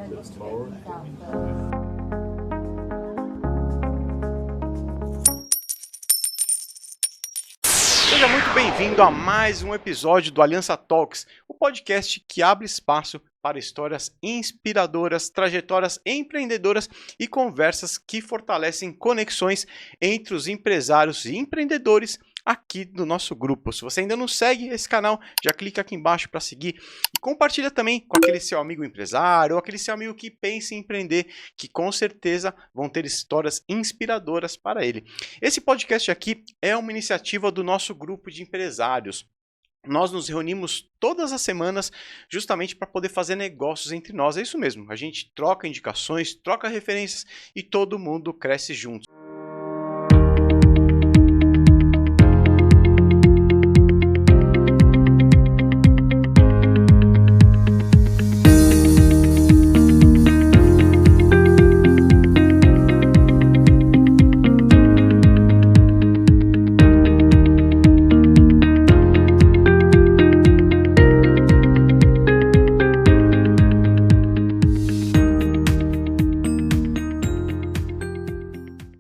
Seja muito bem-vindo a mais um episódio do Aliança Talks, o podcast que abre espaço para histórias inspiradoras, trajetórias empreendedoras e conversas que fortalecem conexões entre os empresários e empreendedores aqui do nosso grupo. Se você ainda não segue esse canal, já clica aqui embaixo para seguir e compartilha também com aquele seu amigo empresário ou aquele seu amigo que pensa em empreender, que com certeza vão ter histórias inspiradoras para ele. Esse podcast aqui é uma iniciativa do nosso grupo de empresários. Nós nos reunimos todas as semanas justamente para poder fazer negócios entre nós. É isso mesmo, a gente troca indicações, troca referências e todo mundo cresce junto.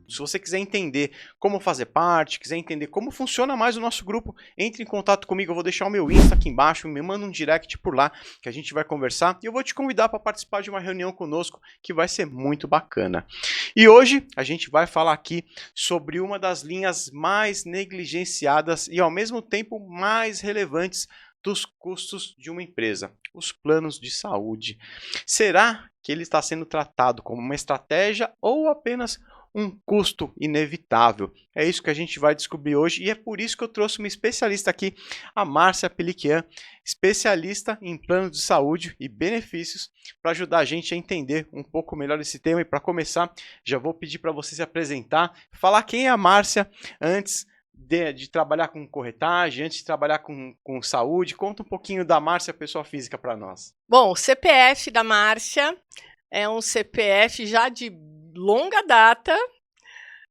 Se você quiser entender como fazer parte, quiser entender como funciona mais o nosso grupo, entre em contato comigo, eu vou deixar o meu Insta aqui embaixo, me manda um direct por lá que a gente vai conversar e eu vou te convidar para participar de uma reunião conosco que vai ser muito bacana. E hoje a gente vai falar aqui sobre uma das linhas mais negligenciadas e ao mesmo tempo mais relevantes dos custos de uma empresa, os planos de saúde. Será que ele está sendo tratado como uma estratégia ou apenas um custo inevitável? É isso que a gente vai descobrir hoje e é por isso que eu trouxe uma especialista aqui, a Márcia Peliquian, especialista em planos de saúde e benefícios, para ajudar a gente a entender um pouco melhor esse tema. E para começar, já vou pedir para você se apresentar, falar quem é a Márcia antes de trabalhar com corretagem, antes de trabalhar com saúde. Conta um pouquinho da Márcia, pessoa física, para nós. Bom, o CPF da Márcia é um CPF já de longa data.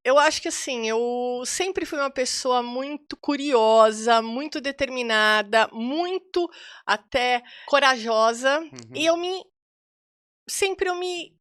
Eu acho que assim, eu sempre fui uma pessoa muito curiosa, muito determinada, muito até corajosa. E sempre eu me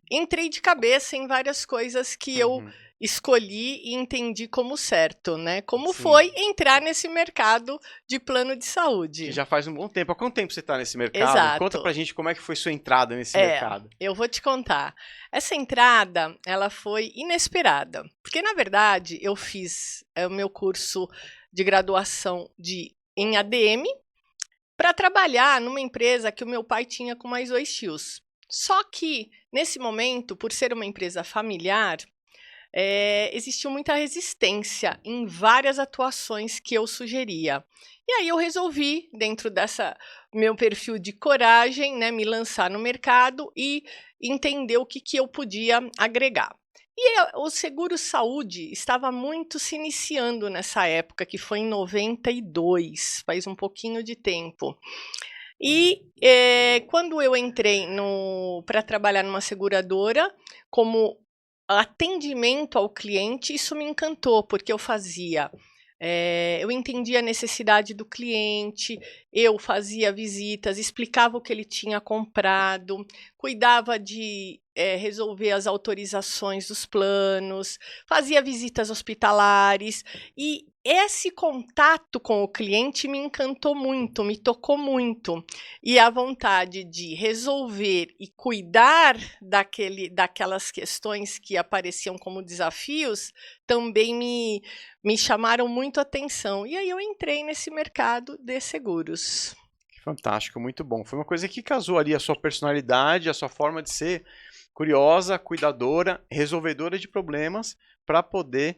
entrei de cabeça em várias coisas que eu escolhi e entendi como certo, né? Como Sim. foi entrar nesse mercado de plano de saúde. Que já faz um bom tempo. Há quanto tempo você está nesse mercado? Exato. Conta pra gente como é que foi sua entrada nesse mercado. Eu vou te contar. Essa entrada, ela foi inesperada. Porque, na verdade, eu fiz o meu curso de graduação em ADM para trabalhar numa empresa que o meu pai tinha com mais 2 tios. Só que, nesse momento, por ser uma empresa familiar, existiu muita resistência em várias atuações que eu sugeria. E aí eu resolvi, dentro dessa meu perfil de coragem, né, me lançar no mercado e entender o que eu podia agregar. E o seguro saúde estava muito se iniciando nessa época, que foi em 92, faz um pouquinho de tempo. E quando eu entrei para trabalhar numa seguradora, como atendimento ao cliente, isso me encantou, porque eu entendia a necessidade do cliente, eu fazia visitas, explicava o que ele tinha comprado, cuidava de resolver as autorizações dos planos, fazia visitas hospitalares, e esse contato com o cliente me encantou muito, me tocou muito. E a vontade de resolver e cuidar daquelas questões que apareciam como desafios também me chamaram muito a atenção. E aí eu entrei nesse mercado de seguros. Fantástico, muito bom. Foi uma coisa que casou ali a sua personalidade, a sua forma de ser curiosa, cuidadora, resolvedora de problemas para poder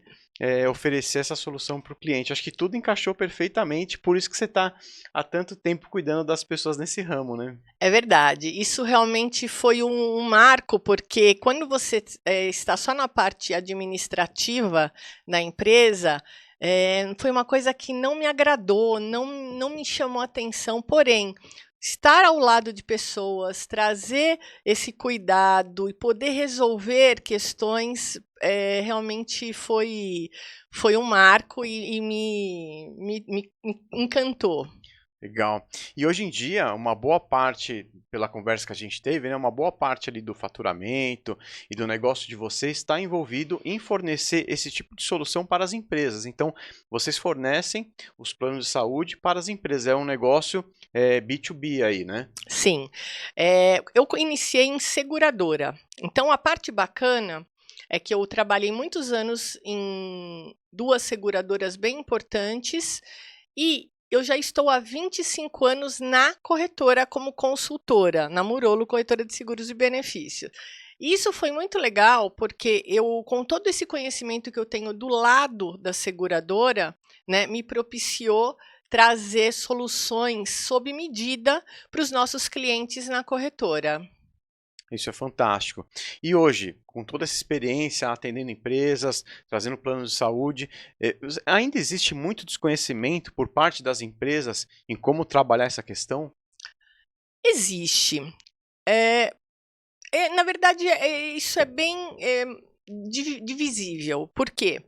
oferecer essa solução para o cliente. Acho que tudo encaixou perfeitamente, por isso que você está há tanto tempo cuidando das pessoas nesse ramo, né? É verdade, isso realmente foi um marco, porque quando você está só na parte administrativa da empresa, foi uma coisa que não me agradou, não me chamou atenção, porém, estar ao lado de pessoas, trazer esse cuidado e poder resolver questões realmente foi um marco e me encantou. Legal. E hoje em dia, uma boa parte, pela conversa que a gente teve, né, uma boa parte ali do faturamento e do negócio de vocês está envolvido em fornecer esse tipo de solução para as empresas. Então, vocês fornecem os planos de saúde para as empresas. É um negócio B2B aí, né? Sim, eu iniciei em seguradora. Então, a parte bacana é que eu trabalhei muitos anos em 2 seguradoras bem importantes e eu já estou há 25 anos na corretora como consultora, na Murolo Corretora de Seguros e Benefícios. E isso foi muito legal, porque eu, com todo esse conhecimento que eu tenho do lado da seguradora, né, me propiciou trazer soluções sob medida para os nossos clientes na corretora. Isso é fantástico. E hoje, com toda essa experiência atendendo empresas, trazendo planos de saúde, ainda existe muito desconhecimento por parte das empresas em como trabalhar essa questão? Existe. Eh, na verdade, isso é bem divisível. Por quê?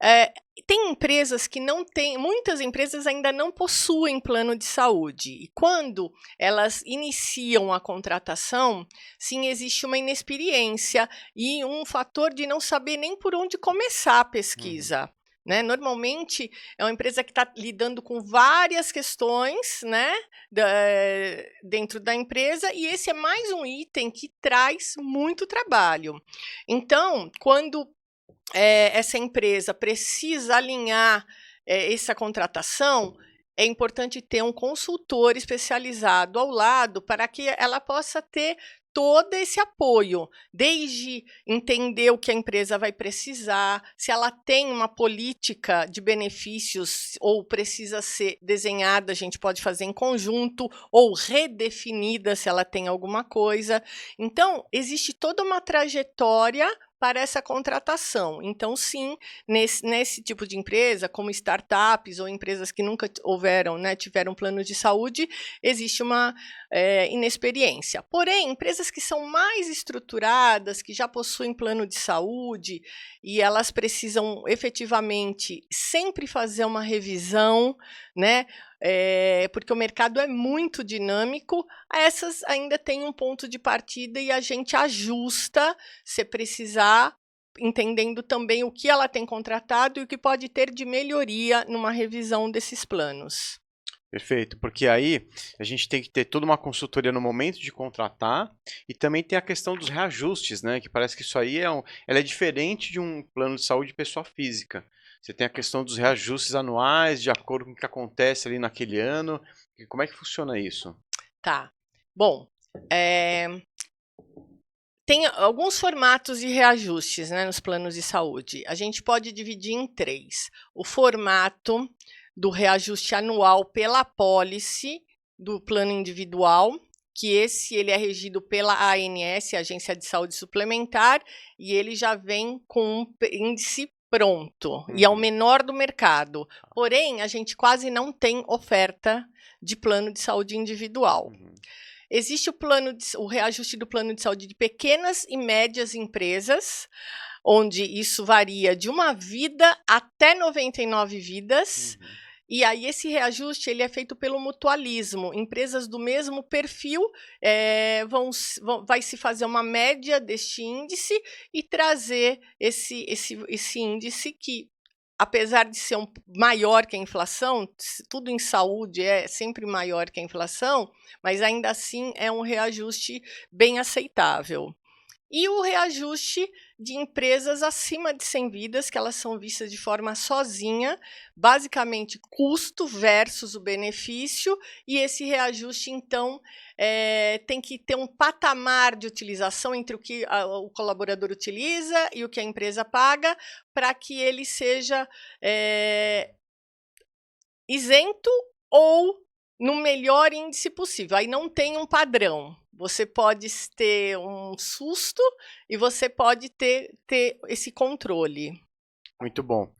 Eh, tem empresas que não têm, muitas empresas ainda não possuem plano de saúde. E quando elas iniciam a contratação, sim, existe uma inexperiência e um fator de não saber nem por onde começar a Uhum. pesquisa. Né? Normalmente é uma empresa que está lidando com várias questões, né, dentro da empresa, e esse é mais um item que traz muito trabalho. Então, quando essa empresa precisa alinhar essa contratação, é importante ter um consultor especializado ao lado para que ela possa ter todo esse apoio, desde entender o que a empresa vai precisar, se ela tem uma política de benefícios ou precisa ser desenhada, a gente pode fazer em conjunto, ou redefinida se ela tem alguma coisa. Então, existe toda uma trajetória para essa contratação. Então, sim, nesse tipo de empresa, como startups ou empresas que nunca houveram, né, tiveram plano de saúde, existe uma inexperiência. Porém, empresas que são mais estruturadas, que já possuem plano de saúde e elas precisam efetivamente sempre fazer uma revisão, né, porque o mercado é muito dinâmico, essas ainda têm um ponto de partida e a gente ajusta se precisar, entendendo também o que ela tem contratado e o que pode ter de melhoria numa revisão desses planos. Perfeito, porque aí a gente tem que ter toda uma consultoria no momento de contratar e também tem a questão dos reajustes, né? Que parece que isso aí ela é diferente de um plano de saúde de pessoa física. Você tem a questão dos reajustes anuais, de acordo com o que acontece ali naquele ano. E como é que funciona isso? Tá. Bom, tem alguns formatos de reajustes, né, nos planos de saúde. A gente pode dividir em 3. O formato do reajuste anual pela apólice do plano individual, que ele é regido pela ANS, Agência de Saúde Suplementar, e ele já vem com um índice pronto, e é o menor do mercado. Porém, a gente quase não tem oferta de plano de saúde individual. Existe o reajuste do plano de saúde de pequenas e médias empresas, onde isso varia de 1 vida até 99 vidas. E aí esse reajuste ele é feito pelo mutualismo. Empresas do mesmo perfil vai se fazer uma média deste índice e trazer esse índice que, apesar de ser maior que a inflação, tudo em saúde é sempre maior que a inflação, mas ainda assim é um reajuste bem aceitável. E o reajuste de empresas acima de 100 vidas, que elas são vistas de forma sozinha, basicamente custo versus o benefício, e esse reajuste, então, tem que ter um patamar de utilização entre o que o colaborador utiliza e o que a empresa paga, para que ele seja isento ou no melhor índice possível. Aí não tem um padrão. Você pode ter um susto e você pode ter esse controle. Muito bom.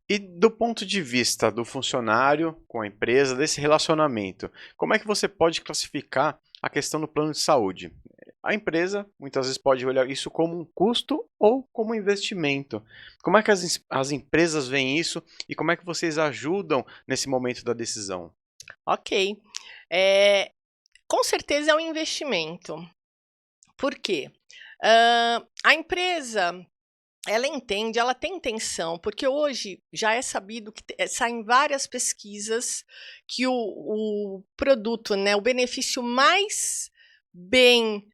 E do ponto de vista do funcionário com a empresa, desse relacionamento, como é que você pode classificar a questão do plano de saúde? A empresa muitas vezes pode olhar isso como um custo ou como um investimento. Como é que as empresas veem isso e como é que vocês ajudam nesse momento da decisão? Ok. Com certeza é um investimento. Por quê? A empresa, ela entende, ela tem intenção, porque hoje já é sabido que saem várias pesquisas que o produto, né, o benefício mais bem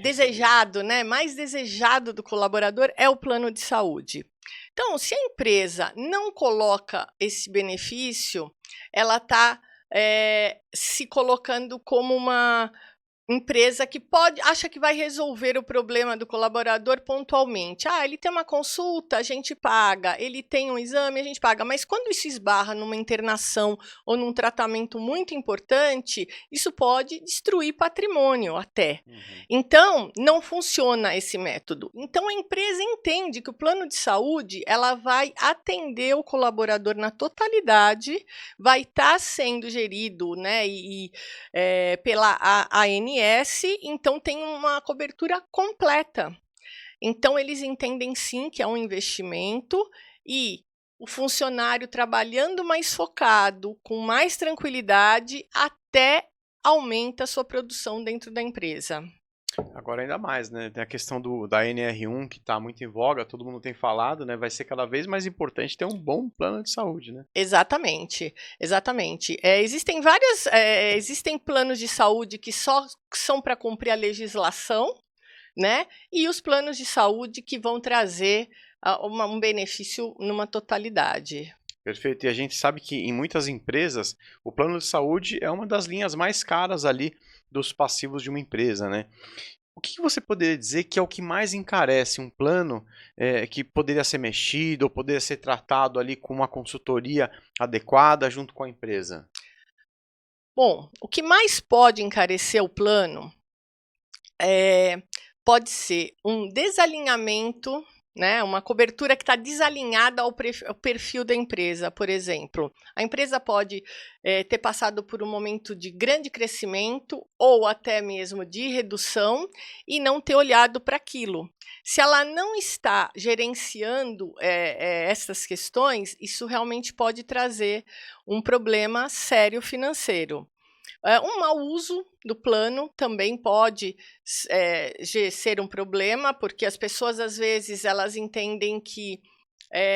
desejado, né, mais desejado do colaborador é o plano de saúde. Então, se a empresa não coloca esse benefício, ela está se colocando como uma empresa que acha que vai resolver o problema do colaborador pontualmente. Ele tem uma consulta, a gente paga. Ele tem um exame, a gente paga. Mas quando isso esbarra numa internação ou num tratamento muito importante, isso pode destruir patrimônio até. Então, não funciona esse método. Então, a empresa entende que o plano de saúde, ela vai atender o colaborador na totalidade, vai estar sendo gerido, né, pela ANS, então tem uma cobertura completa. Então, eles entendem sim que é um investimento e o funcionário trabalhando mais focado, com mais tranquilidade, até aumenta a sua produção dentro da empresa. Agora ainda mais, né? Tem a questão da NR1 que está muito em voga, todo mundo tem falado, né? Vai ser cada vez mais importante ter um bom plano de saúde, né? Exatamente, exatamente. Existem planos de saúde que só são para cumprir a legislação, né? E os planos de saúde que vão trazer um benefício numa totalidade. Perfeito. E a gente sabe que em muitas empresas o plano de saúde é uma das linhas mais caras ali dos passivos de uma empresa, né? O que você poderia dizer que é o que mais encarece um plano que poderia ser mexido ou poderia ser tratado ali com uma consultoria adequada junto com a empresa? Bom, o que mais pode encarecer o plano pode ser um desalinhamento, né, uma cobertura que está desalinhada ao perfil da empresa, por exemplo. A empresa pode ter passado por um momento de grande crescimento ou até mesmo de redução e não ter olhado para aquilo. Se ela não está gerenciando essas questões, isso realmente pode trazer um problema sério financeiro. Um mau uso do plano também pode ser um problema, porque as pessoas, às vezes, elas entendem que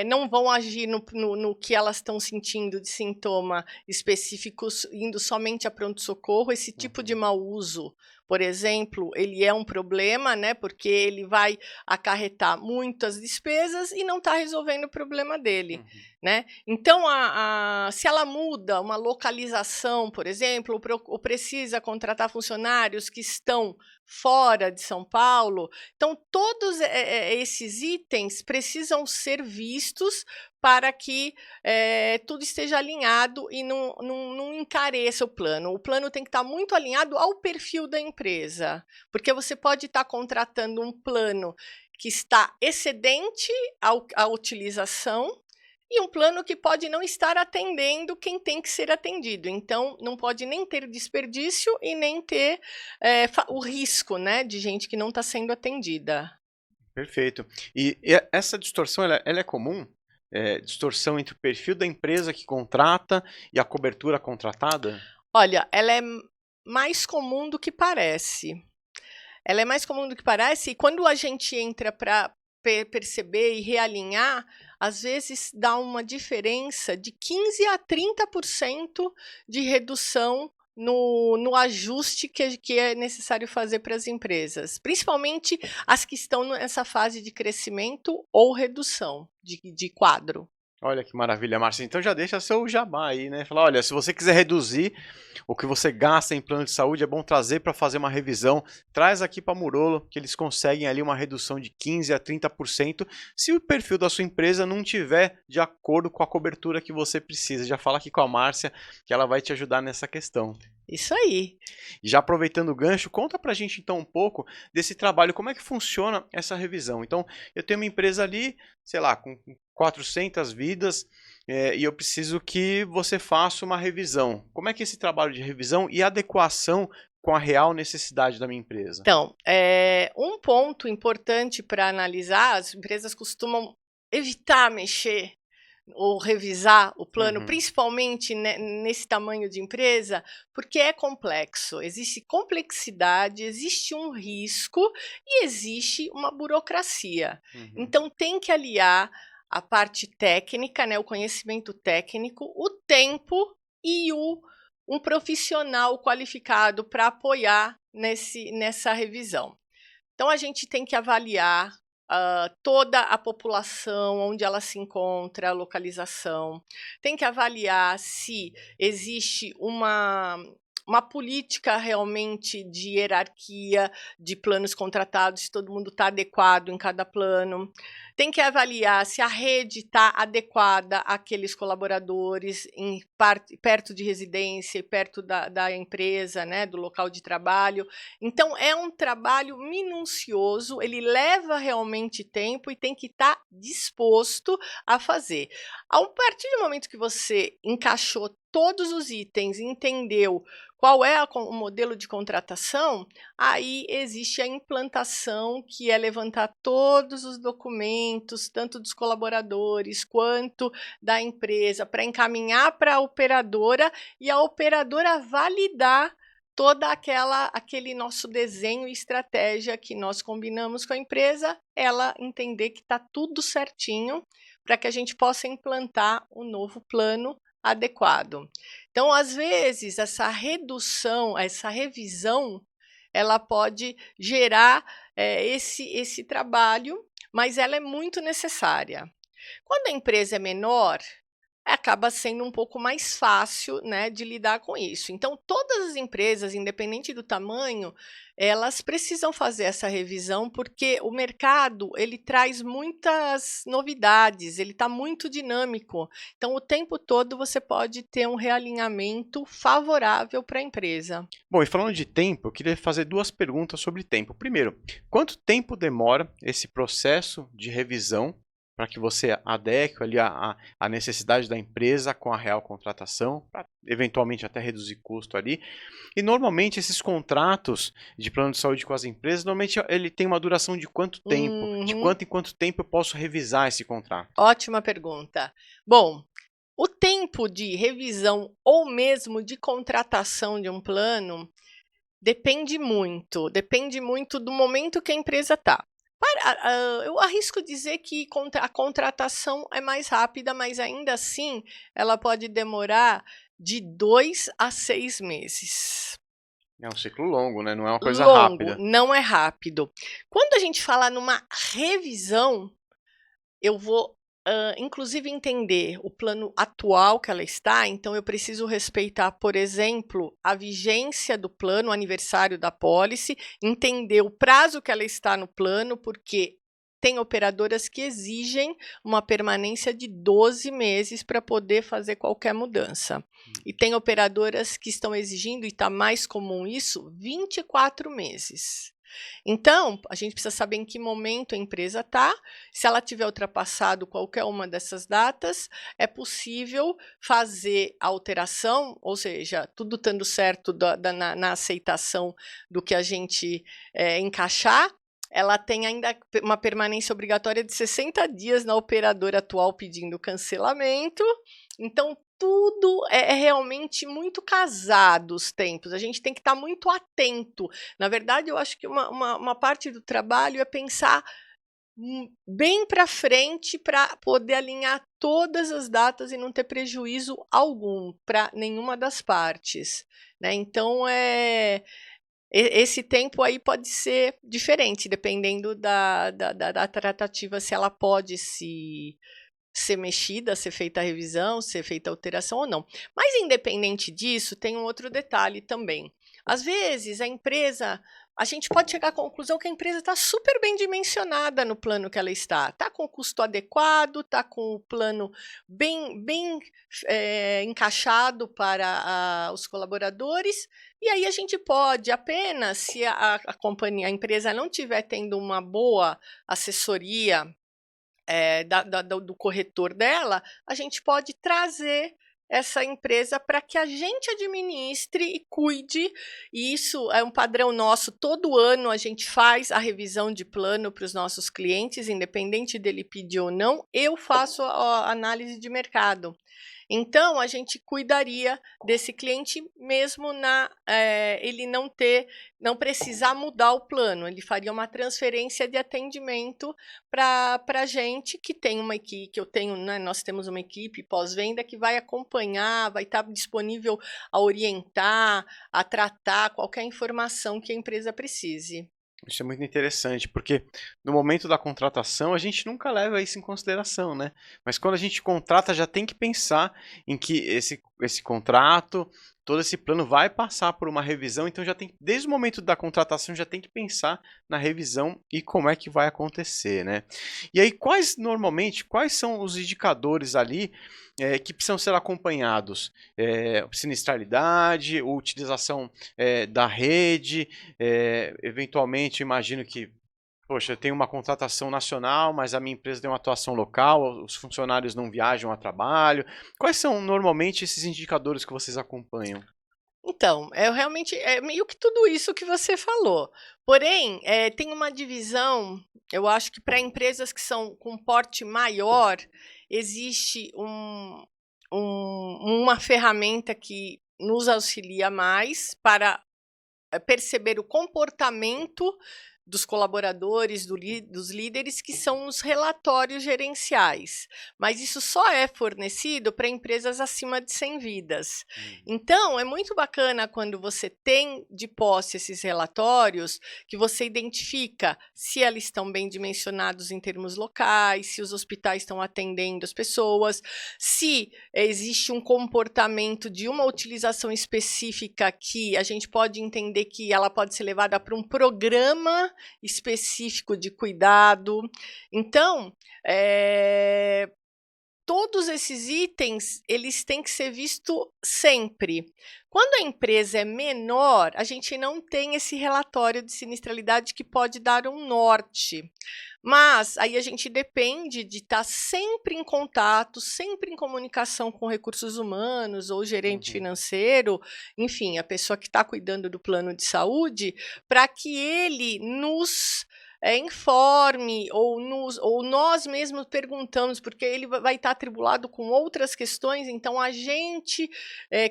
não vão agir no que elas estão sentindo de sintoma específicos, indo somente a pronto-socorro. Esse tipo de mau uso, por exemplo, ele é um problema, né? Porque ele vai acarretar muitas despesas e não está resolvendo o problema dele, né? Então, se ela muda uma localização, por exemplo, ou precisa contratar funcionários que estão fora de São Paulo, então todos esses itens precisam ser vistos para que tudo esteja alinhado e não encareça o plano. O plano tem que estar muito alinhado ao perfil da empresa, porque você pode estar contratando um plano que está excedente à utilização e um plano que pode não estar atendendo quem tem que ser atendido. Então, não pode nem ter desperdício e nem ter o risco, né, de gente que não está sendo atendida. Perfeito. E essa distorção, ela é comum? Distorção entre o perfil da empresa que contrata e a cobertura contratada? Olha, ela é mais comum do que parece. Ela é mais comum do que parece, e quando a gente entra para perceber e realinhar, às vezes dá uma diferença de 15 a 30% de redução no ajuste que é necessário fazer para as empresas, principalmente as que estão nessa fase de crescimento ou redução de quadro. Olha que maravilha, Márcia. Então já deixa seu jabá aí, né? Fala, olha, se você quiser reduzir o que você gasta em plano de saúde, é bom trazer para fazer uma revisão. Traz aqui para Murolo, que eles conseguem ali uma redução de 15 a 30%, se o perfil da sua empresa não tiver de acordo com a cobertura que você precisa. Já fala aqui com a Márcia, que ela vai te ajudar nessa questão. Isso aí. E já aproveitando o gancho, conta pra gente então um pouco desse trabalho, como é que funciona essa revisão. Então, eu tenho uma empresa ali, sei lá, com 400 vidas, e eu preciso que você faça uma revisão. Como é que é esse trabalho de revisão e adequação com a real necessidade da minha empresa? Então, um ponto importante para analisar, as empresas costumam evitar mexer ou revisar o plano, Uhum. principalmente nesse tamanho de empresa, porque é complexo. Existe complexidade, existe um risco e existe uma burocracia. Uhum. Então, tem que aliar a parte técnica, né, o conhecimento técnico, o tempo e um profissional qualificado para apoiar nessa revisão. Então, a gente tem que avaliar toda a população, onde ela se encontra, a localização. Tem que avaliar se existe uma política realmente de hierarquia de planos contratados, se todo mundo está adequado em cada plano. Tem que avaliar se a rede está adequada àqueles colaboradores perto de residência e perto da empresa, né, do local de trabalho. Então, é um trabalho minucioso, ele leva realmente tempo e tem que estar disposto a fazer. A partir do momento que você encaixou todos os itens, entendeu qual é o modelo de contratação, aí existe a implantação, que é levantar todos os documentos, tanto dos colaboradores quanto da empresa, para encaminhar para a operadora e a operadora validar toda aquele nosso desenho e estratégia que nós combinamos com a empresa, ela entender que está tudo certinho para que a gente possa implantar um novo plano adequado. Então, às vezes, essa redução, essa revisão, ela pode gerar esse trabalho, mas ela é muito necessária. Quando a empresa é menor, acaba sendo um pouco mais fácil, né, de lidar com isso. Então, todas as empresas, independente do tamanho, elas precisam fazer essa revisão, porque o mercado ele traz muitas novidades, ele está muito dinâmico. Então, o tempo todo você pode ter um realinhamento favorável para a empresa. Bom, e falando de tempo, eu queria fazer duas perguntas sobre tempo. Primeiro, quanto tempo demora esse processo de revisão para que você adeque ali a necessidade da empresa com a real contratação, para eventualmente até reduzir custo ali? E normalmente esses contratos de plano de saúde com as empresas, normalmente ele tem uma duração de quanto tempo? De Uhum. quanto em quanto tempo eu posso revisar esse contrato? Ótima pergunta. Bom, o tempo de revisão ou mesmo de contratação de um plano depende muito do momento que a empresa está. Eu arrisco dizer que a contratação é mais rápida, mas ainda assim ela pode demorar de 2 a 6 meses. É um ciclo longo, né? Não é uma coisa Longo, rápida. não é rápido. Quando a gente fala numa revisão, eu vou, inclusive entender o plano atual que ela está, então eu preciso respeitar, por exemplo, a vigência do plano, o aniversário da pólice, entender o prazo que ela está no plano, porque tem operadoras que exigem uma permanência de 12 meses para poder fazer qualquer mudança. E tem operadoras que estão exigindo, e está mais comum isso, 24 meses. Então, a gente precisa saber em que momento a empresa está. Se ela tiver ultrapassado qualquer uma dessas datas, é possível fazer a alteração, ou seja, tudo estando certo na aceitação do que a gente encaixar. Ela tem ainda uma permanência obrigatória de 60 dias na operadora atual pedindo cancelamento. Então, tudo é realmente muito casado os tempos. A gente tem que estar muito atento. Na verdade, eu acho que uma parte do trabalho é pensar bem para frente para poder alinhar todas as datas e não ter prejuízo algum para nenhuma das partes, né? Então, esse tempo aí pode ser diferente, dependendo da tratativa, se ela pode ser mexida, ser feita a revisão, ser feita a alteração ou não. Mas, independente disso, tem um outro detalhe também. Às vezes, a gente pode chegar à conclusão que a empresa está super bem dimensionada no plano que ela está com o custo adequado, está com o plano bem encaixado para os colaboradores, e aí a gente pode apenas, se a empresa não estiver tendo uma boa assessoria do corretor dela, a gente pode trazer essa empresa para que a gente administre e cuide. E isso é um padrão nosso. Todo ano a gente faz a revisão de plano para os nossos clientes, independente dele pedir ou não. Eu faço a análise de mercado. Então, a gente cuidaria desse cliente mesmo ele não precisar mudar o plano. Ele faria uma transferência de atendimento para a gente, que tem uma equipe, que eu tenho, né, nós temos uma equipe pós-venda que vai acompanhar, vai estar disponível a orientar, a tratar qualquer informação que a empresa precise. Isso é muito interessante, porque no momento da contratação a gente nunca leva isso em consideração, né? Mas quando a gente contrata, já tem que pensar em que esse contrato, todo esse plano vai passar por uma revisão, então já tem, desde o momento da contratação, já tem que pensar na revisão e como é que vai acontecer, né? E aí, quais são os indicadores ali que precisam ser acompanhados? Sinistralidade, utilização da rede, eventualmente, imagino que, poxa, eu tenho uma contratação nacional, mas a minha empresa tem uma atuação local, os funcionários não viajam a trabalho. Quais são normalmente esses indicadores que vocês acompanham? Então, realmente meio que tudo isso que você falou. Porém, tem uma divisão, eu acho que para empresas que são com porte maior, existe uma ferramenta que nos auxilia mais para perceber o comportamento dos colaboradores, dos líderes, que são os relatórios gerenciais. Mas isso só é fornecido para empresas acima de 100 vidas. Então, é muito bacana quando você tem de posse esses relatórios, que você identifica se eles estão bem dimensionados em termos locais, se os hospitais estão atendendo as pessoas, se existe um comportamento de uma utilização específica que a gente pode entender que ela pode ser levada para um programa específico de cuidado. Então, todos esses itens, eles têm que ser vistos sempre. Quando a empresa é menor, a gente não tem esse relatório de sinistralidade que pode dar um norte. Mas aí a gente depende de estar sempre em contato, sempre em comunicação com recursos humanos ou gerente financeiro, enfim, a pessoa que está cuidando do plano de saúde, para que ele nos informe ou nós mesmos perguntamos, porque ele vai estar atribulado com outras questões, então a gente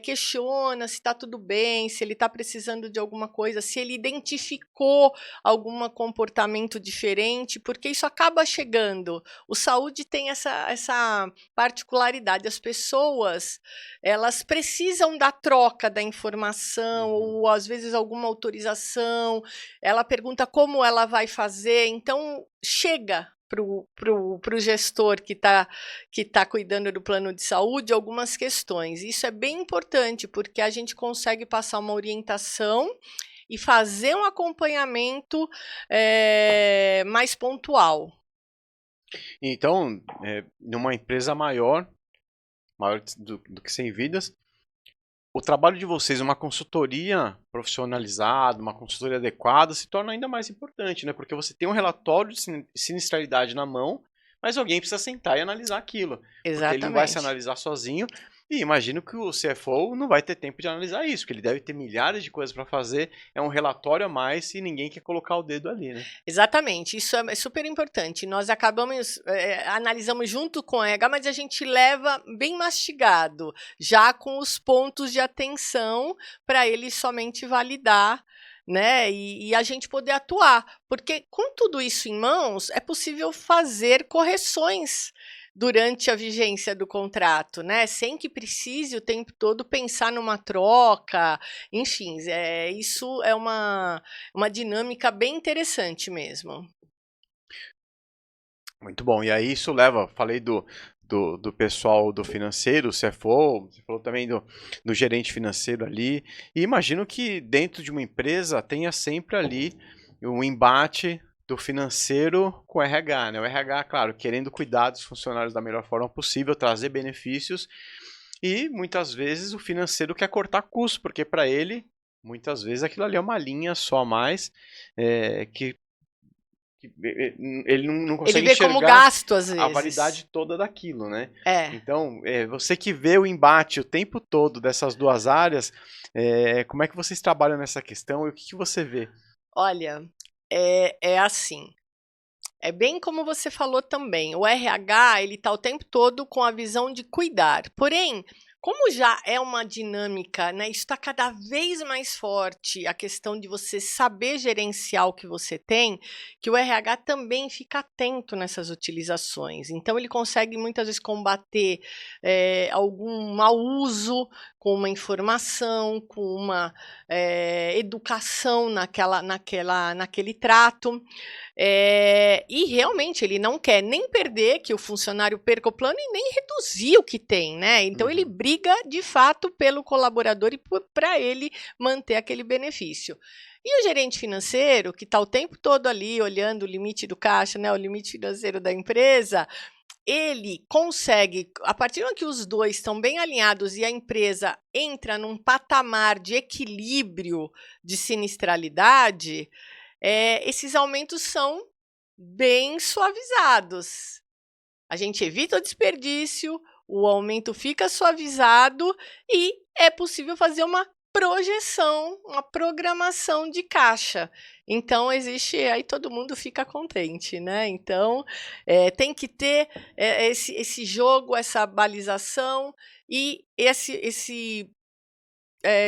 questiona se está tudo bem, se ele está precisando de alguma coisa, se ele identificou algum comportamento diferente, porque isso acaba chegando. O saúde tem essa particularidade, as pessoas elas precisam da troca da informação, ou às vezes alguma autorização, ela pergunta como ela vai fazer, então chega para o gestor que tá cuidando do plano de saúde algumas questões. Isso é bem importante, porque a gente consegue passar uma orientação e fazer um acompanhamento mais pontual. Então, numa empresa maior do que 100 vidas, o trabalho de vocês, uma consultoria profissionalizada, uma consultoria adequada, se torna ainda mais importante, né? Porque você tem um relatório de sinistralidade na mão, mas alguém precisa sentar e analisar aquilo. Exatamente. Porque ele não vai se analisar sozinho. E imagino que o CFO não vai ter tempo de analisar isso, porque ele deve ter milhares de coisas para fazer, é um relatório a mais e ninguém quer colocar o dedo ali, né? Exatamente, isso é super importante. Nós analisamos junto com a RH, mas a gente leva bem mastigado, já com os pontos de atenção para ele somente validar, né? E a gente poder atuar, porque com tudo isso em mãos, é possível fazer correções durante a vigência do contrato, né? Sem que precise o tempo todo pensar numa troca, enfim, isso é uma dinâmica bem interessante mesmo. Muito bom. E aí isso leva, falei do pessoal do financeiro, CFO, você falou também do gerente financeiro ali. E imagino que dentro de uma empresa tenha sempre ali um embate do financeiro com o RH, né? O RH, claro, querendo cuidar dos funcionários da melhor forma possível, trazer benefícios, e muitas vezes o financeiro quer cortar custo, porque para ele, muitas vezes aquilo ali é uma linha só a mais, que ele não Ele consegue vê como enxergar gasto, às a vezes. validade toda daquilo, né? É. Então, você que vê o embate o tempo todo dessas duas áreas, como é que vocês trabalham nessa questão e o que que você vê? Olha, é assim. É bem como você falou também. O RH, ele está o tempo todo com a visão de cuidar. Porém, como já é uma dinâmica, né, isso está cada vez mais forte, a questão de você saber gerenciar o que você tem, que o RH também fica atento nessas utilizações. Então, ele consegue muitas vezes combater algum mau uso com uma informação, com uma educação naquele trato. E realmente ele não quer nem perder, que o funcionário perca o plano, e nem reduzir o que tem, né? Então ele briga de fato pelo colaborador e para ele manter aquele benefício. E o gerente financeiro, que está o tempo todo ali olhando o limite do caixa, né, o limite financeiro da empresa, ele consegue, a partir do momento que os dois estão bem alinhados e a empresa entra num patamar de equilíbrio de sinistralidade, esses aumentos são bem suavizados. A gente evita o desperdício, o aumento fica suavizado e é possível fazer uma projeção, uma programação de caixa. Então, existe, aí todo mundo fica contente, né? Então, tem que ter esse jogo, essa balização e esse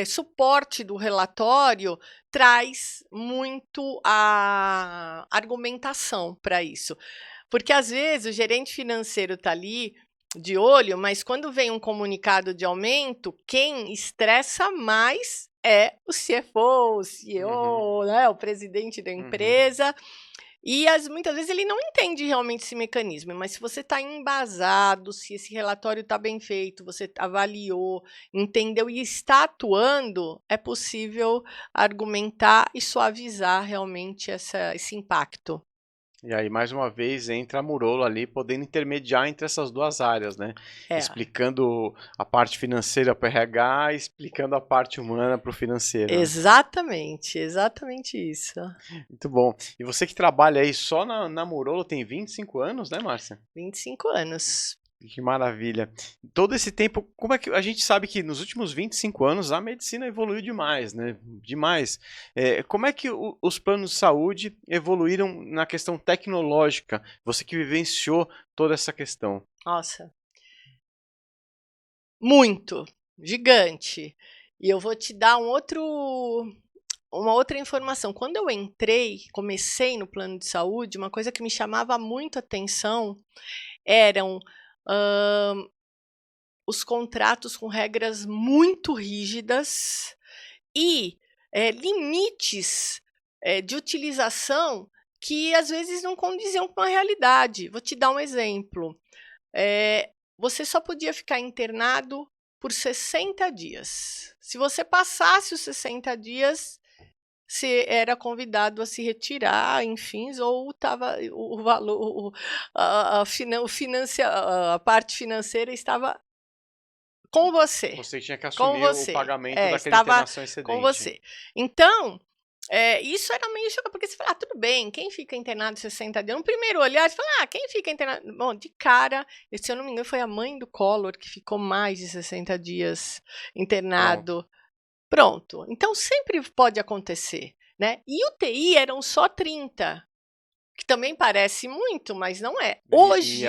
suporte do relatório traz muito a argumentação para isso. Porque, às vezes, o gerente financeiro está ali de olho, mas quando vem um comunicado de aumento, quem estressa mais é o CFO, o CEO, né, o presidente da empresa. E muitas vezes ele não entende realmente esse mecanismo, mas se você está embasado, se esse relatório está bem feito, você avaliou, entendeu e está atuando, é possível argumentar e suavizar realmente esse impacto. E aí, mais uma vez, entra a Murolo ali, podendo intermediar entre essas duas áreas, né? Explicando a parte financeira para o RH, explicando a parte humana para o financeiro. Exatamente, exatamente isso. Muito bom. E você que trabalha aí só na Murolo tem 25 anos, né, Márcia? 25 anos. Que maravilha. Todo esse tempo, como é que a gente sabe que nos últimos 25 anos a medicina evoluiu demais, né? Demais. Como é que os planos de saúde evoluíram na questão tecnológica? Você que vivenciou toda essa questão. Nossa. Muito. Gigante. E eu vou te dar uma outra informação. Quando eu comecei no plano de saúde, uma coisa que me chamava muito a atenção eram os contratos com regras muito rígidas e limites de utilização que às vezes não condiziam com a realidade. Vou te dar um exemplo. Você só podia ficar internado por 60 dias. Se você passasse os 60 dias, você era convidado a se retirar, enfim, ou estava o valor, a parte financeira estava com você. Você tinha que assumir o pagamento daquela estava internação excedente. com você. Então, isso era meio chocante, porque você fala, tudo bem, quem fica internado 60 dias? No primeiro olhar, você fala, quem fica internado? Bom, de cara, se eu não me engano, foi a mãe do Collor que ficou mais de 60 dias internado. Pronto. Então, sempre pode acontecer, né? E UTI eram só 30, que também parece muito, mas não é. Hoje...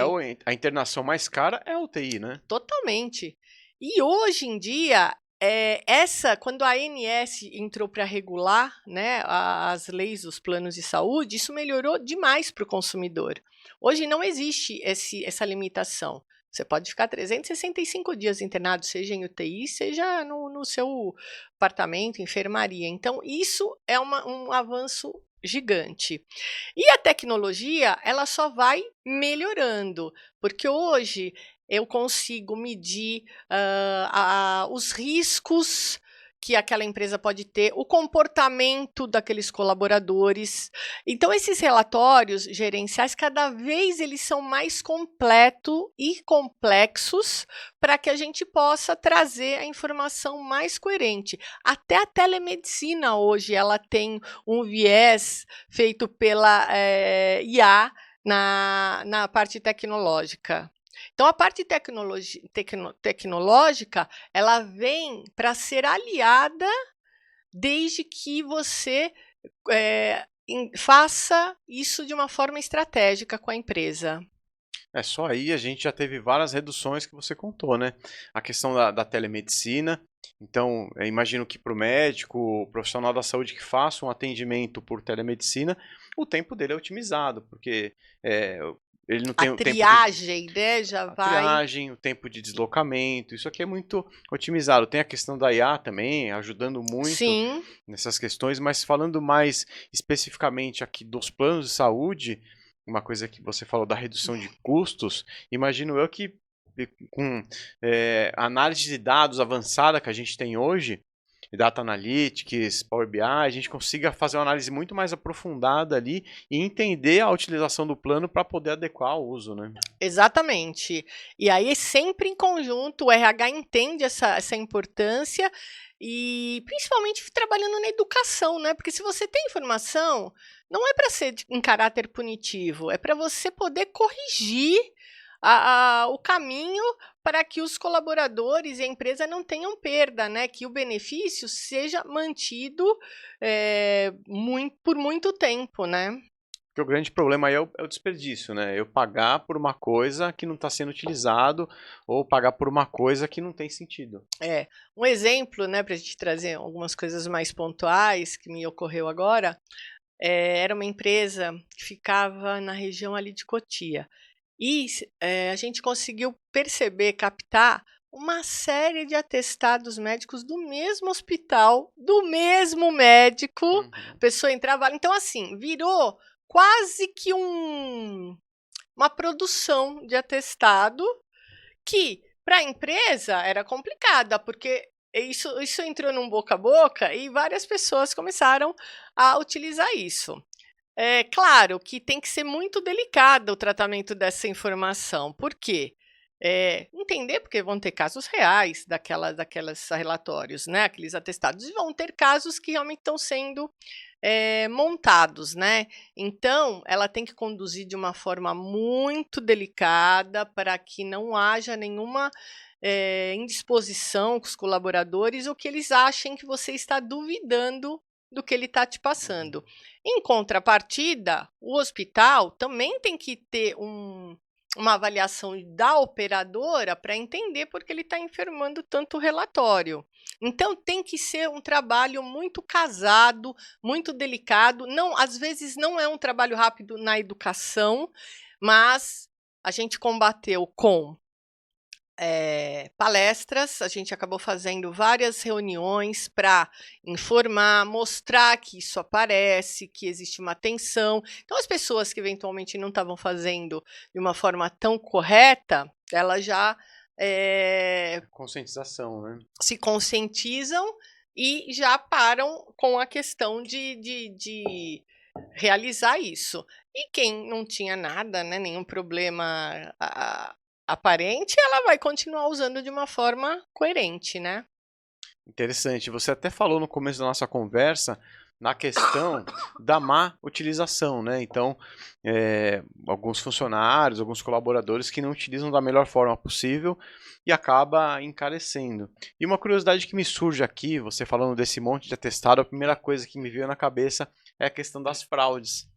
a internação mais cara é a UTI, né? Totalmente. E hoje em dia, quando a ANS entrou para regular, né, as leis dos planos de saúde, isso melhorou demais para o consumidor. Hoje não existe essa limitação. Você pode ficar 365 dias internado, seja em UTI, seja no seu apartamento, enfermaria. Então, isso é um avanço gigante. E a tecnologia, ela só vai melhorando, porque hoje eu consigo medir os riscos que aquela empresa pode ter, o comportamento daqueles colaboradores. Então, esses relatórios gerenciais, cada vez eles são mais completos e complexos para que a gente possa trazer a informação mais coerente. Até a telemedicina hoje, ela tem um viés feito pela IA na parte tecnológica. Então, a parte tecnológica, ela vem para ser aliada desde que você faça isso de uma forma estratégica com a empresa. Só aí a gente já teve várias reduções que você contou, né? A questão da telemedicina. Então, eu imagino que para o médico, o profissional da saúde que faça um atendimento por telemedicina, o tempo dele é otimizado, porque ele não tem A o tempo de triagem, né, já a vai... triagem, o tempo de deslocamento, isso aqui é muito otimizado. Tem a questão da IA também, ajudando muito Sim, nessas questões, mas falando mais especificamente aqui dos planos de saúde, uma coisa que você falou da redução de custos, imagino eu que com análise de dados avançada que a gente tem hoje, Data Analytics, Power BI, a gente consiga fazer uma análise muito mais aprofundada ali e entender a utilização do plano para poder adequar ao uso, né? exatamente. E aí, sempre em conjunto, o RH entende essa importância e principalmente trabalhando na educação, né? Porque se você tem informação, não é para ser em caráter punitivo, é para você poder corrigir o caminho para que os colaboradores e a empresa não tenham perda, né? Que o benefício seja mantido por muito tempo, né? Porque o grande problema aí é o desperdício, né? Eu pagar por uma coisa que não está sendo utilizado ou pagar por uma coisa que não tem sentido. Um exemplo, né, para a gente trazer algumas coisas mais pontuais que me ocorreu agora, era uma empresa que ficava na região ali de Cotia. E a gente conseguiu perceber, captar uma série de atestados médicos do mesmo hospital, do mesmo médico. A pessoa entrava. Então, assim, virou quase que uma produção de atestado que, para a empresa, era complicada, porque isso entrou num boca a boca e várias pessoas começaram a utilizar isso. É claro que tem que ser muito delicado o tratamento dessa informação. Por quê? Entender, porque vão ter casos reais daqueles relatórios, né? Aqueles atestados, e vão ter casos que realmente estão sendo montados, né? Então, ela tem que conduzir de uma forma muito delicada para que não haja nenhuma indisposição com os colaboradores ou que eles achem que você está duvidando do que ele está te passando. Em contrapartida, o hospital também tem que ter uma avaliação da operadora para entender por que ele está informando tanto relatório. Então, tem que ser um trabalho muito casado, muito delicado. Não, às vezes não é um trabalho rápido na educação, mas a gente combateu com palestras, a gente acabou fazendo várias reuniões para informar, mostrar que isso aparece, que existe uma tensão. Então, as pessoas que eventualmente não estavam fazendo de uma forma tão correta, elas já Conscientização, né? se conscientizam e já param com a questão de realizar isso. E quem não tinha nada, né, nenhum problema aparente, ela vai continuar usando de uma forma coerente, né? Interessante. Você até falou no começo da nossa conversa na questão da má utilização, né? Então, alguns funcionários, alguns colaboradores que não utilizam da melhor forma possível e acaba encarecendo. E uma curiosidade que me surge aqui, você falando desse monte de atestado, a primeira coisa que me veio na cabeça é a questão das fraudes.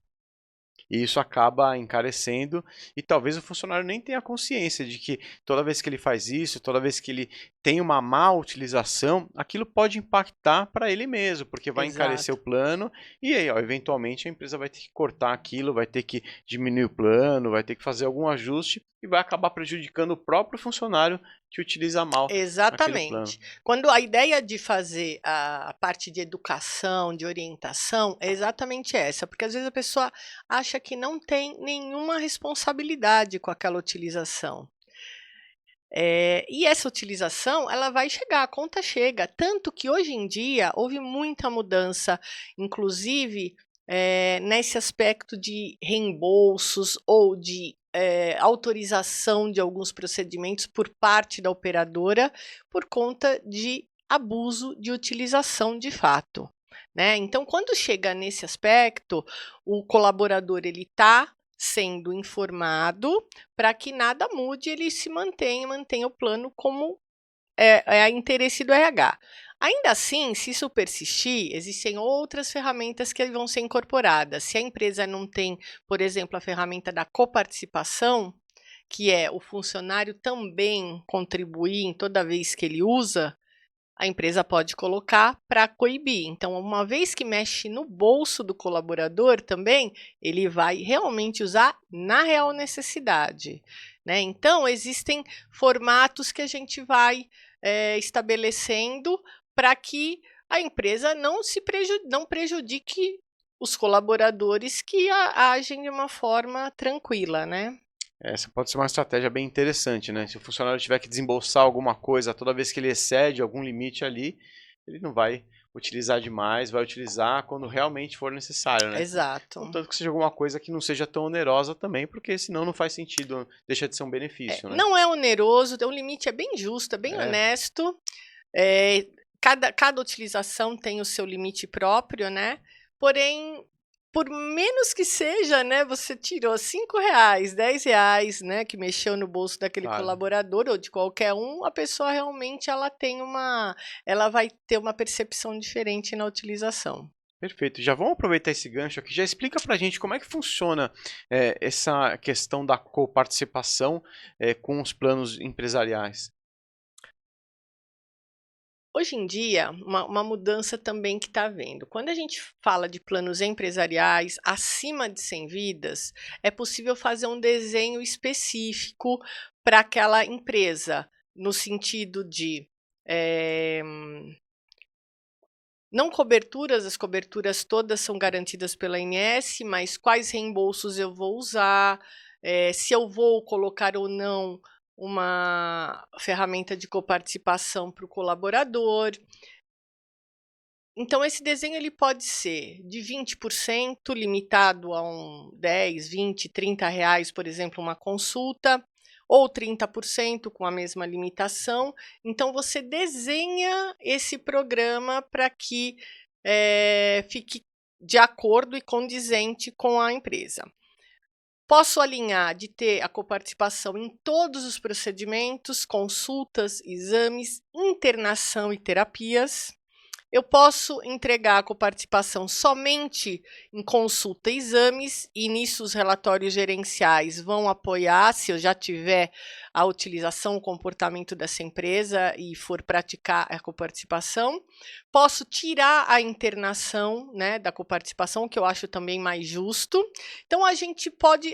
E isso acaba encarecendo e talvez o funcionário nem tenha consciência de que toda vez que ele faz isso, toda vez que ele tem uma má utilização, aquilo pode impactar para ele mesmo, porque vai encarecer o plano e aí, eventualmente, a empresa vai ter que cortar aquilo, vai ter que diminuir o plano, vai ter que fazer algum ajuste e vai acabar prejudicando o próprio funcionário que utiliza mal aquele plano. Exatamente. Quando a ideia de fazer a parte de educação, de orientação, é exatamente essa, porque às vezes a pessoa acha que não tem nenhuma responsabilidade com aquela utilização. E essa utilização, ela vai chegar, a conta chega. Tanto que hoje em dia houve muita mudança, inclusive nesse aspecto de reembolsos ou de autorização de alguns procedimentos por parte da operadora por conta de abuso de utilização de fato, né? Então, quando chega nesse aspecto, o colaborador ele está sendo informado para que nada mude, ele se mantenha o plano como é interesse do RH. Ainda assim, se isso persistir, existem outras ferramentas que vão ser incorporadas. Se a empresa não tem, por exemplo, a ferramenta da coparticipação, que é o funcionário também contribuir em toda vez que ele usa, a empresa pode colocar para coibir. Então, uma vez que mexe no bolso do colaborador também, ele vai realmente usar na real necessidade, né? Então, existem formatos que a gente vai estabelecendo para que a empresa não prejudique os colaboradores que agem de uma forma tranquila, né? Essa pode ser uma estratégia bem interessante, né? Se o funcionário tiver que desembolsar alguma coisa toda vez que ele excede algum limite ali, ele não vai utilizar demais, vai utilizar quando realmente for necessário, né? Exato. Contanto que seja alguma coisa que não seja tão onerosa também, porque senão não faz sentido, deixa de ser um benefício, né? Não é oneroso, o limite é bem justo, é bem honesto. Cada utilização tem o seu limite próprio, né? Porém, por menos que seja, né, você tirou R$5, R$10, né, que mexeu no bolso daquele colaborador ou de qualquer um, a pessoa realmente ela vai ter uma percepção diferente na utilização. Perfeito. Já vamos aproveitar esse gancho aqui. Já explica pra gente como é que funciona essa questão da coparticipação com os planos empresariais. Hoje em dia, uma mudança também que está havendo. Quando a gente fala de planos empresariais acima de 100 vidas, é possível fazer um desenho específico para aquela empresa, no sentido de não coberturas, as coberturas todas são garantidas pela ANS, mas quais reembolsos eu vou usar, se eu vou colocar ou não uma ferramenta de coparticipação para o colaborador. Então, esse desenho ele pode ser de 20%, limitado a 10, 20, R$30, por exemplo, uma consulta, ou 30% com a mesma limitação. Então, você desenha esse programa para que fique de acordo e condizente com a empresa. Posso alinhar de ter a coparticipação em todos os procedimentos, consultas, exames, internação e terapias. Eu posso entregar a coparticipação somente em consulta e exames, e nisso os relatórios gerenciais vão apoiar, se eu já tiver a utilização, o comportamento dessa empresa e for praticar a coparticipação. Posso tirar a internação, né, da coparticipação, que eu acho também mais justo. Então, a gente pode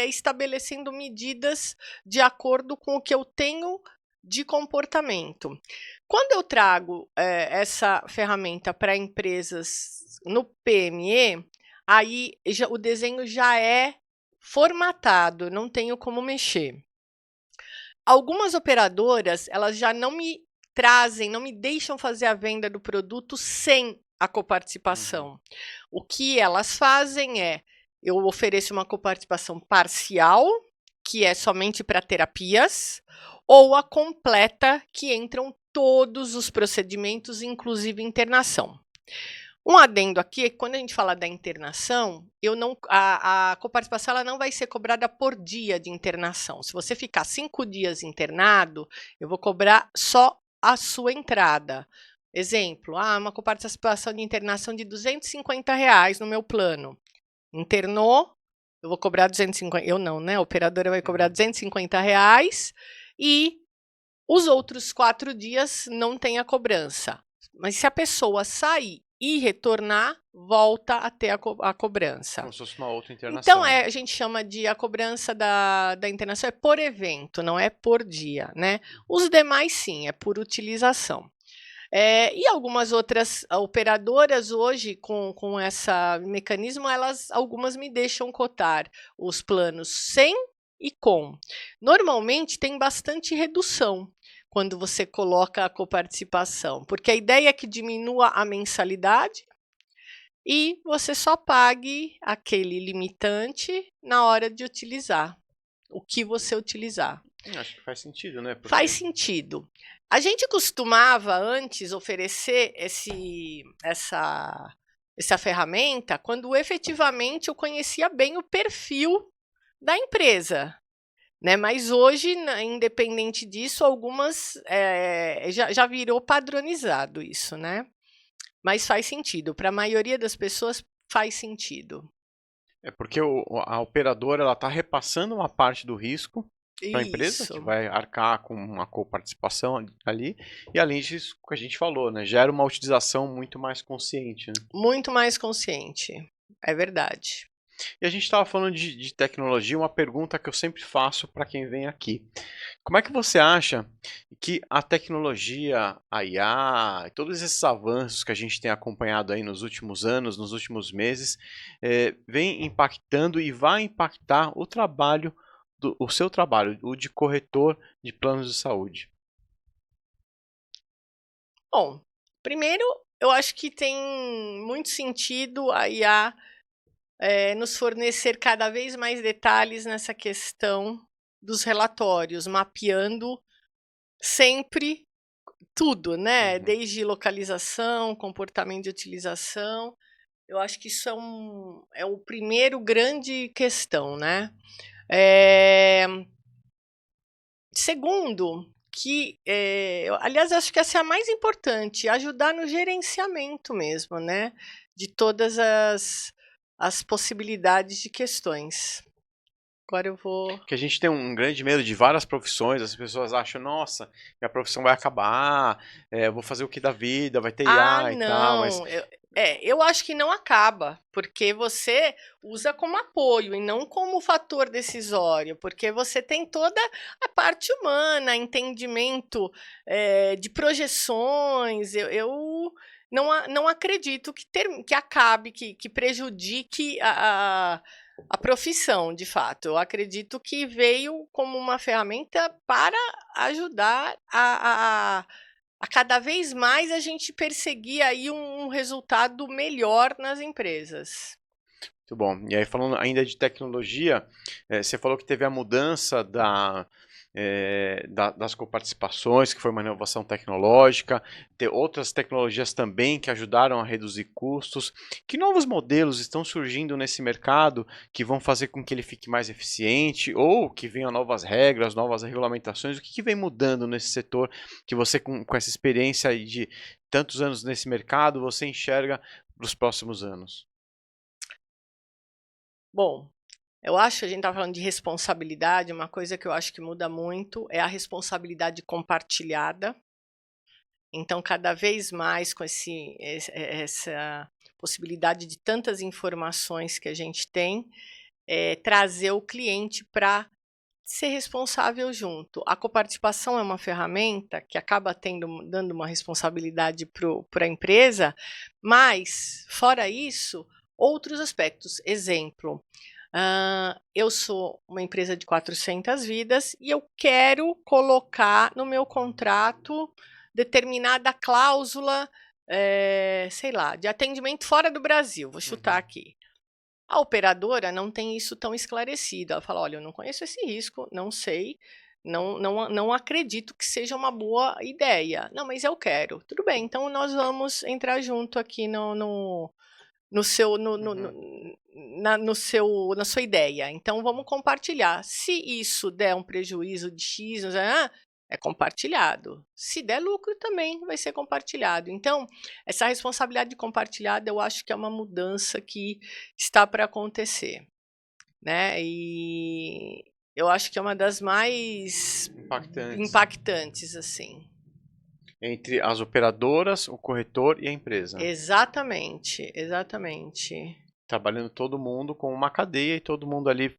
estabelecendo medidas de acordo com o que eu tenho de comportamento. Quando eu trago essa ferramenta para empresas no PME, aí o desenho já é formatado, não tenho como mexer. Algumas operadoras, elas já não me trazem, não me deixam fazer a venda do produto sem a coparticipação. O que elas fazem eu ofereço uma coparticipação parcial, que é somente para terapias, ou a completa, que entram todos os procedimentos, inclusive internação. Um adendo aqui é que quando a gente fala da internação, a coparticipação ela não vai ser cobrada por dia de internação. Se você ficar 5 dias internado, eu vou cobrar só a sua entrada. Exemplo, uma coparticipação de internação de R$250 no meu plano. Internou, eu vou cobrar 250, eu não, né? A operadora vai cobrar R$250 e os outros 4 dias não tem a cobrança. Mas se a pessoa sair e retornar, volta a ter a cobrança. Como se fosse uma outra internação. Então, a gente chama de a cobrança da internação é por evento, não é por dia, né? Os demais, sim, é por utilização. E algumas outras operadoras hoje, com esse mecanismo, algumas me deixam cotar os planos sem e com. Normalmente tem bastante redução quando você coloca a coparticipação, porque a ideia é que diminua a mensalidade e você só pague aquele limitante na hora de utilizar, o que você utilizar. Acho que faz sentido, né? Porque... Faz sentido. A gente costumava antes oferecer essa ferramenta quando efetivamente eu conhecia bem o perfil da empresa. Né? Mas hoje, independente disso, algumas já virou padronizado isso, né? Mas faz sentido. Para a maioria das pessoas, faz sentido. É porque a operadora ela está repassando uma parte do risco para a empresa, que vai arcar com uma coparticipação ali, e além disso, o que a gente falou, né? Gera uma utilização muito mais consciente. Né? Muito mais consciente, é verdade. E a gente estava falando de tecnologia, uma pergunta que eu sempre faço para quem vem aqui. Como é que você acha que a tecnologia, a IA, todos esses avanços que a gente tem acompanhado aí nos últimos anos, nos últimos meses, vem impactando e vai impactar o trabalho, o seu trabalho, o de corretor de planos de saúde? Bom, primeiro, eu acho que tem muito sentido a IA nos fornecer cada vez mais detalhes nessa questão dos relatórios, mapeando sempre tudo, né? Desde localização, comportamento de utilização. Eu acho que isso é o primeiro grande questão, né? Segundo, que, aliás, acho que essa é a mais importante, ajudar no gerenciamento mesmo, né? De todas as possibilidades de questões. Agora eu vou... Que a gente tem um grande medo de várias profissões, as pessoas acham, nossa, minha profissão vai acabar, eu vou fazer o que da vida, vai ter IA e tal, mas... Eu acho que não acaba, porque você usa como apoio e não como fator decisório, porque você tem toda a parte humana, entendimento de projeções. Eu não acredito que acabe, que prejudique a profissão, de fato. Eu acredito que veio como uma ferramenta para ajudar a cada vez mais a gente perseguir aí um resultado melhor nas empresas. Muito bom. E aí, falando ainda de tecnologia, você falou que teve a mudança das coparticipações, que foi uma inovação tecnológica, tem outras tecnologias também que ajudaram a reduzir custos. Que novos modelos estão surgindo nesse mercado que vão fazer com que ele fique mais eficiente ou que venham novas regras, novas regulamentações? O que vem mudando nesse setor que você, com essa experiência aí de tantos anos nesse mercado, você enxerga para os próximos anos? Bom, eu acho que a gente está falando de responsabilidade, uma coisa que eu acho que muda muito é a responsabilidade compartilhada. Então, cada vez mais com essa possibilidade de tantas informações que a gente tem, trazer o cliente para ser responsável junto. A coparticipação é uma ferramenta que acaba dando uma responsabilidade para a empresa, mas, fora isso, outros aspectos. Exemplo, eu sou uma empresa de 400 vidas e eu quero colocar no meu contrato determinada cláusula, sei lá, de atendimento fora do Brasil, vou chutar aqui. A operadora não tem isso tão esclarecido. Ela fala, olha, eu não conheço esse risco, não sei, não acredito que seja uma boa ideia. Não, mas eu quero. Tudo bem, então nós vamos entrar junto aqui na sua ideia. Então vamos compartilhar. Se isso der um prejuízo de X, é compartilhado. Se der lucro também vai ser compartilhado. Então, essa responsabilidade compartilhada eu acho que é uma mudança que está para acontecer, né? E eu acho que é uma das mais impactantes assim. Entre as operadoras, o corretor e a empresa. Exatamente, exatamente. Trabalhando todo mundo com uma cadeia e todo mundo ali.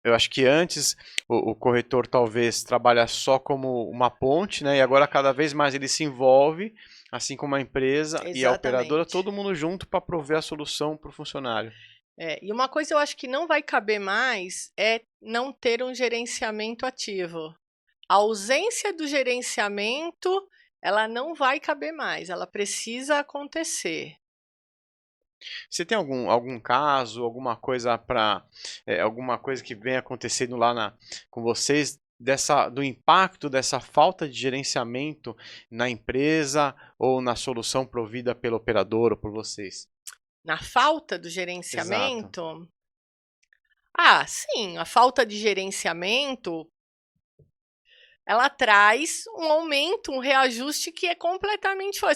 Eu acho que antes o corretor talvez trabalha só como uma ponte, né? E agora cada vez mais ele se envolve, assim como a empresa. Exatamente. E a operadora, todo mundo junto para prover a solução para o funcionário. E uma coisa eu acho que não vai caber mais é não ter um gerenciamento ativo. A ausência do gerenciamento, ela não vai caber mais, ela precisa acontecer. Você tem algum caso, alguma coisa que vem acontecendo lá com vocês do impacto dessa falta de gerenciamento na empresa ou na solução provida pelo operador ou por vocês? Na falta do Exato. gerenciamento, sim, a falta de gerenciamento, ela traz um aumento, um reajuste que é completamente fora.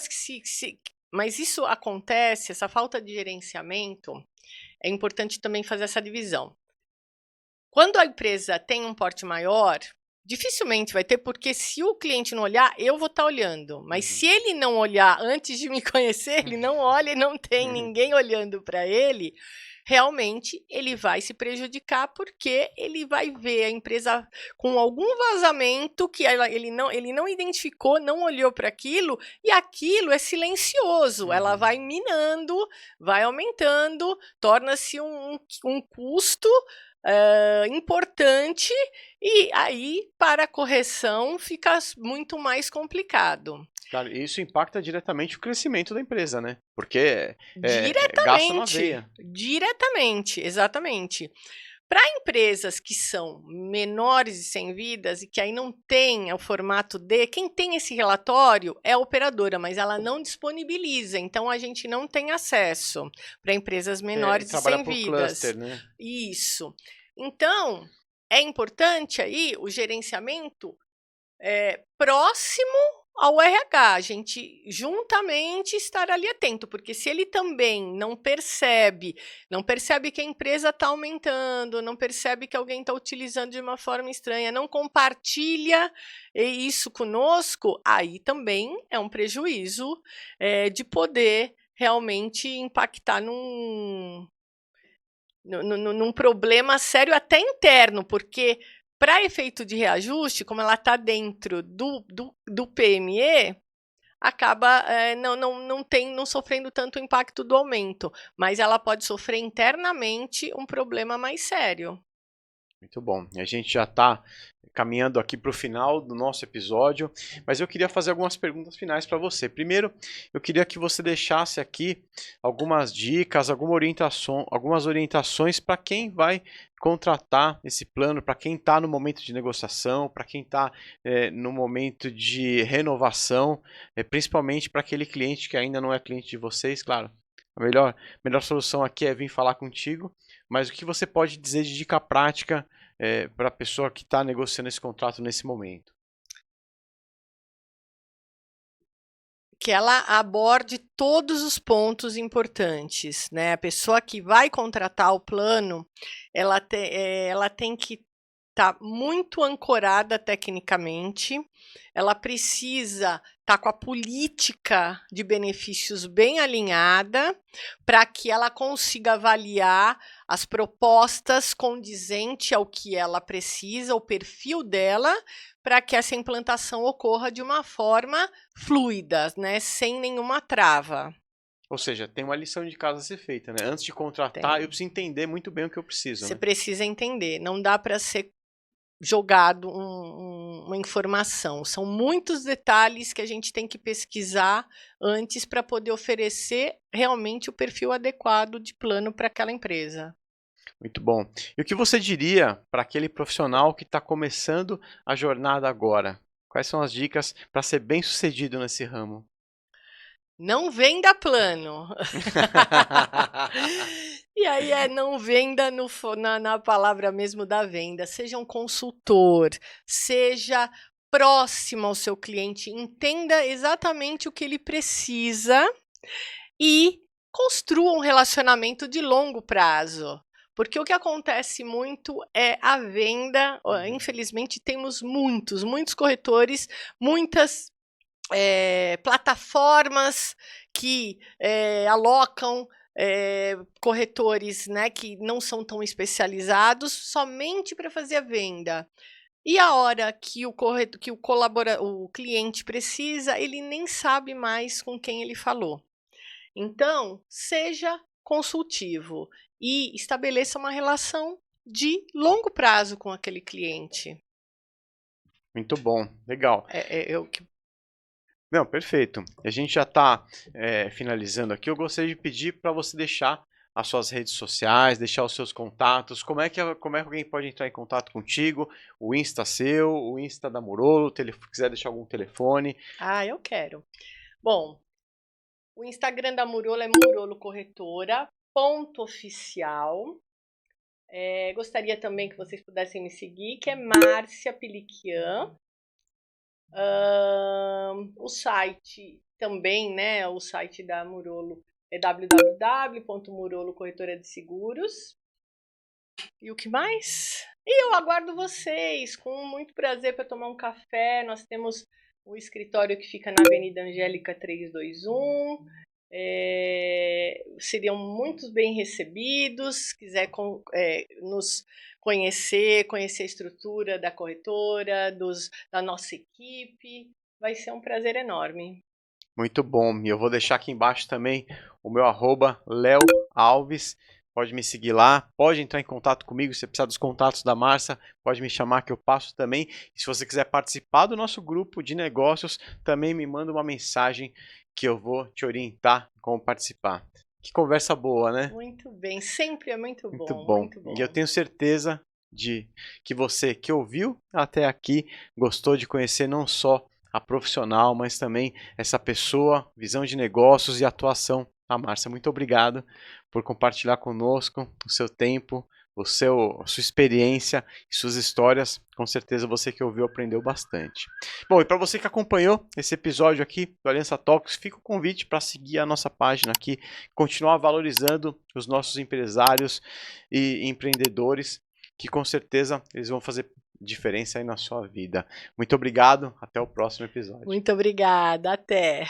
Mas isso acontece, essa falta de gerenciamento, é importante também fazer essa divisão. Quando a empresa tem um porte maior, dificilmente vai ter, porque se o cliente não olhar, eu vou estar olhando. Mas se ele não olhar antes de me conhecer, ele não olha e não tem ninguém olhando para ele, realmente ele vai se prejudicar, porque ele vai ver a empresa com algum vazamento que ele não identificou, não olhou para aquilo, e aquilo é silencioso. Ela vai minando, vai aumentando, torna-se um custo importante, e aí, para a correção, fica muito mais complicado. Claro, e isso impacta diretamente o crescimento da empresa, né? Porque gasto na veia. Diretamente, exatamente. Para empresas que são menores de 100 vidas e que aí não tem o formato quem tem esse relatório é a operadora, mas ela não disponibiliza, então a gente não tem acesso para empresas menores de 100 vidas. Cluster, né? Isso. Então, é importante aí o gerenciamento próximo ao RH, a gente juntamente estar ali atento, porque se ele também não percebe que a empresa está aumentando, não percebe que alguém está utilizando de uma forma estranha, não compartilha isso conosco, aí também é um prejuízo de poder realmente impactar num problema sério até interno, porque para efeito de reajuste, como ela está dentro do PME, acaba não sofrendo tanto o impacto do aumento, mas ela pode sofrer internamente um problema mais sério. Muito bom. A gente já está caminhando aqui para o final do nosso episódio, mas eu queria fazer algumas perguntas finais para você. Primeiro, eu queria que você deixasse aqui algumas dicas, algumas orientações para quem vai contratar esse plano, para quem está no momento de negociação, para quem está no momento de renovação, principalmente para aquele cliente que ainda não é cliente de vocês, claro. A melhor solução aqui é vir falar contigo, mas o que você pode dizer de dica prática para a pessoa que está negociando esse contrato nesse momento? Que ela aborde todos os pontos importantes, né? A pessoa que vai contratar o plano, ela tem que estar muito ancorada tecnicamente, ela precisa estar com a política de benefícios bem alinhada, para que ela consiga avaliar as propostas condizentes ao que ela precisa, o perfil dela, para que essa implantação ocorra de uma forma fluida, né, sem nenhuma trava. Ou seja, tem uma lição de casa a ser feita, né? Antes de contratar, eu preciso entender muito bem o que eu preciso. Você né? precisa entender, não dá para ser jogado uma informação. São muitos detalhes que a gente tem que pesquisar antes para poder oferecer realmente o perfil adequado de plano para aquela empresa. Muito bom. E o que você diria para aquele profissional que está começando a jornada agora? Quais são as dicas para ser bem sucedido nesse ramo? Não venda plano. E aí não venda na palavra mesmo da venda. Seja um consultor, seja próximo ao seu cliente, entenda exatamente o que ele precisa e construa um relacionamento de longo prazo. Porque o que acontece muito é a venda. Infelizmente, temos muitos corretores, muitas plataformas que alocam corretores, né, que não são tão especializados somente para fazer a venda. E a hora que o cliente precisa, ele nem sabe mais com quem ele falou. Então, seja consultivo. e estabeleça uma relação de longo prazo com aquele cliente. Muito bom, legal. É o que... Não, perfeito. A gente já está finalizando aqui. Eu gostaria de pedir para você deixar as suas redes sociais, deixar os seus contatos. Como é que alguém pode entrar em contato contigo? O Insta seu, o Insta da Murolo, quiser deixar algum telefone. Ah, eu quero. Bom, o Instagram da Murolo é murolocorretora.oficial. Gostaria também que vocês pudessem me seguir, que é Márcia Piliquian. O site também, né? O site da Murolo é www.murolo Corretora de Seguros. E o que mais? E eu aguardo vocês com muito prazer para tomar um café. Nós temos o escritório que fica na Avenida Angélica 321. Seriam muito bem recebidos. Se quiser nos conhecer a estrutura da corretora, da nossa equipe, vai ser um prazer enorme. Muito bom. E eu vou deixar aqui embaixo também o meu @Leo Alves. Pode me seguir lá, pode entrar em contato comigo, se você precisar dos contatos da Márcia, pode me chamar que eu passo também. E se você quiser participar do nosso grupo de negócios, também me manda uma mensagem que eu vou te orientar como participar. Que conversa boa, né? Muito bem, sempre é muito bom. Muito bom. E eu tenho certeza de que você que ouviu até aqui gostou de conhecer não só a profissional, mas também essa pessoa, visão de negócios e atuação. Márcia, muito obrigado por compartilhar conosco o seu tempo, a sua experiência e suas histórias. Com certeza você que ouviu aprendeu bastante. Bom, e para você que acompanhou esse episódio aqui do Aliança Talks, fica o convite para seguir a nossa página aqui, continuar valorizando os nossos empresários e empreendedores, que com certeza eles vão fazer diferença aí na sua vida. Muito obrigado, até o próximo episódio. Muito obrigada, até.